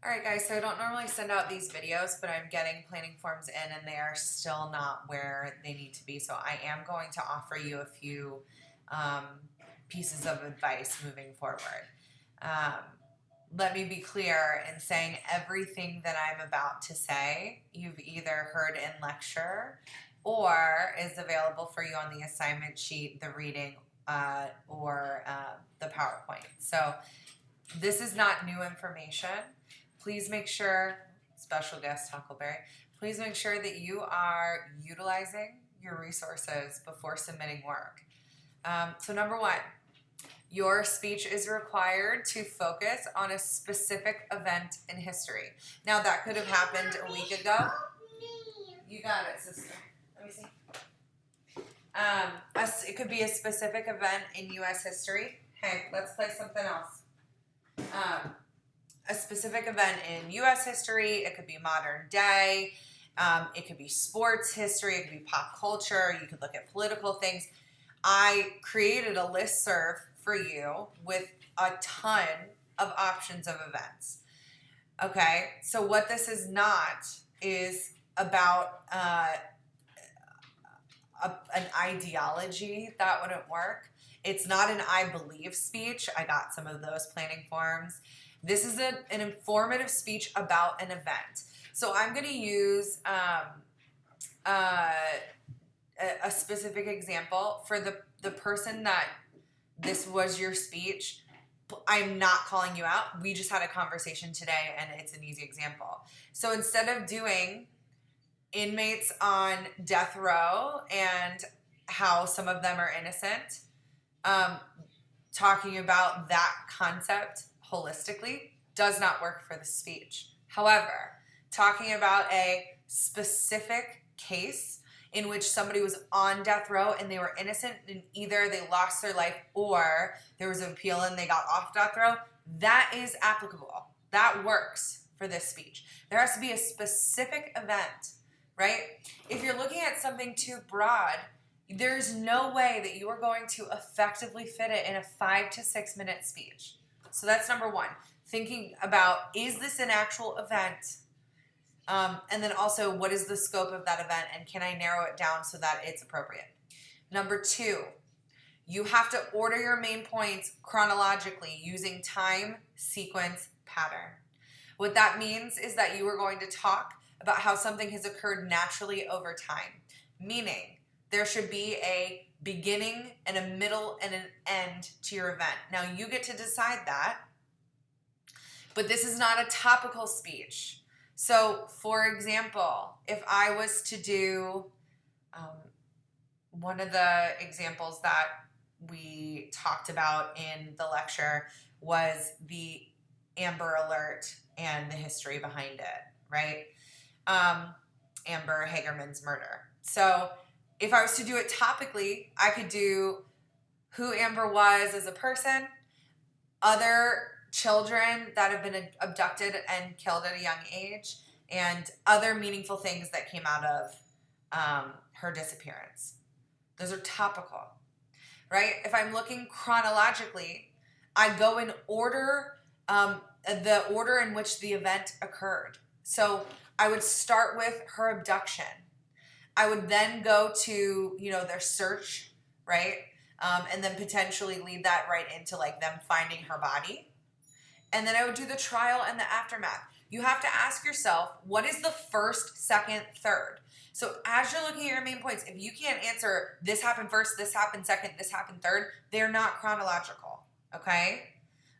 All right, guys, so I don't normally send out these videos, but I'm getting planning forms in and they are still not where they need to be. So I am going to offer you a few um, pieces of advice moving forward. Um, Let me be clear in saying everything that I'm about to say, you've either heard in lecture or is available for you on the assignment sheet, the reading, or the PowerPoint. So this is not new information. Please make sure, special guest Huckleberry, please make sure that you are utilizing your resources before submitting work. So number one, your speech is required to focus on a specific event in history. Now that could have happened a week ago. You got it, sister. Let me see. It could be a specific event in U.S. history. Hey, let's play something else. A specific event in U.S. history. It could be modern day. It could be sports history. It could be pop culture. You could look at political things. I created a listserv for you with a ton of options of events. Okay, so what this is not is about an ideology. That wouldn't work. It's not an I believe speech. I got some of those planning forms. This is an informative speech about an event. So I'm going to use a specific example for the person that this was your speech. I'm not calling you out. We just had a conversation today and it's an easy example. So instead of doing inmates on death row and how some of them are innocent, talking about that concept holistically does not work for the speech. However, talking about a specific case in which somebody was on death row and they were innocent and either they lost their life or there was an appeal and they got off death row, that is applicable. That works for this speech. There has to be a specific event, right? If you're looking at something too broad, there's no way that you are going to effectively fit it in a 5 to 6 minute speech. So that's number one. Thinking about, is this an actual event? And then also, what is the scope of that event? And can I narrow it down so that it's appropriate? Number two, you have to order your main points chronologically using time, sequence, pattern. What that means is that you are going to talk about how something has occurred naturally over time, meaning there should be a beginning and a middle and an end to your event. Now, you get to decide that, but this is not a topical speech. So, for example, if I was to do one of the examples that we talked about in the lecture was the Amber Alert and the history behind it, right? Amber Hagerman's murder. So if I was to do it topically, I could do who Amber was as a person, other children that have been abducted and killed at a young age, and other meaningful things that came out of her disappearance. Those are topical, right? If I'm looking chronologically, I go in order, the order in which the event occurred. So I would start with her abduction. I would then go to, their search, right? And then potentially lead that right into like them finding her body. And then I would do the trial and the aftermath. You have to ask yourself, what is the first, second, third? So as you're looking at your main points, if you can't answer this happened first, this happened second, this happened third, they're not chronological, okay?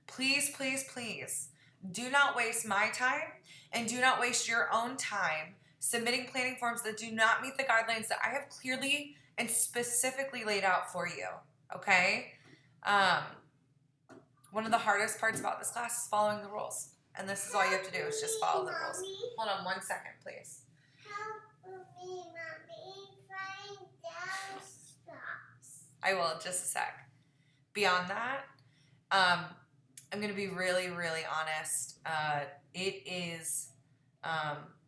Please, please, please do not waste my time and do not waste your own time submitting planning forms that do not meet the guidelines that I have clearly and specifically laid out for you, okay? One of the hardest parts about this class is following the rules. And this is all you have to do is just follow the rules. Hold on 1 second, please. Help me, Mommy. Find down stops. I will, just a sec. Beyond that, I'm going to be really, really honest. It is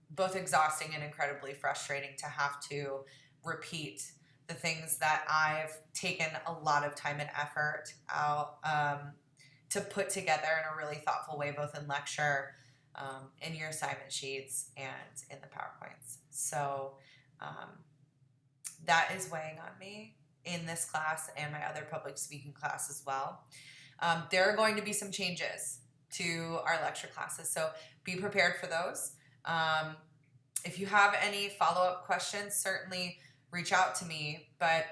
both exhausting and incredibly frustrating to have to repeat the things that I've taken a lot of time and effort out to put together in a really thoughtful way, both in lecture in your assignment sheets and in the PowerPoints. So that is weighing on me in this class and my other public speaking class as well. There are going to be some changes to our lecture classes, so be prepared for those. If you have any follow-up questions, certainly reach out to me, but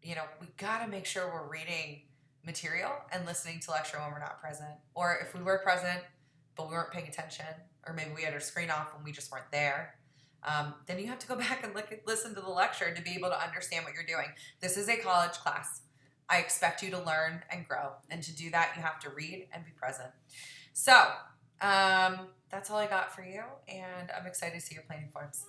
we got to make sure we're reading material and listening to lecture when we're not present. Or if we were present, but we weren't paying attention, or maybe we had our screen off and we just weren't there, then you have to go back and listen to the lecture to be able to understand what you're doing. This is a college class. I expect you to learn and grow. And to do that, you have to read and be present. So that's all I got for you. And I'm excited to see your planning forms.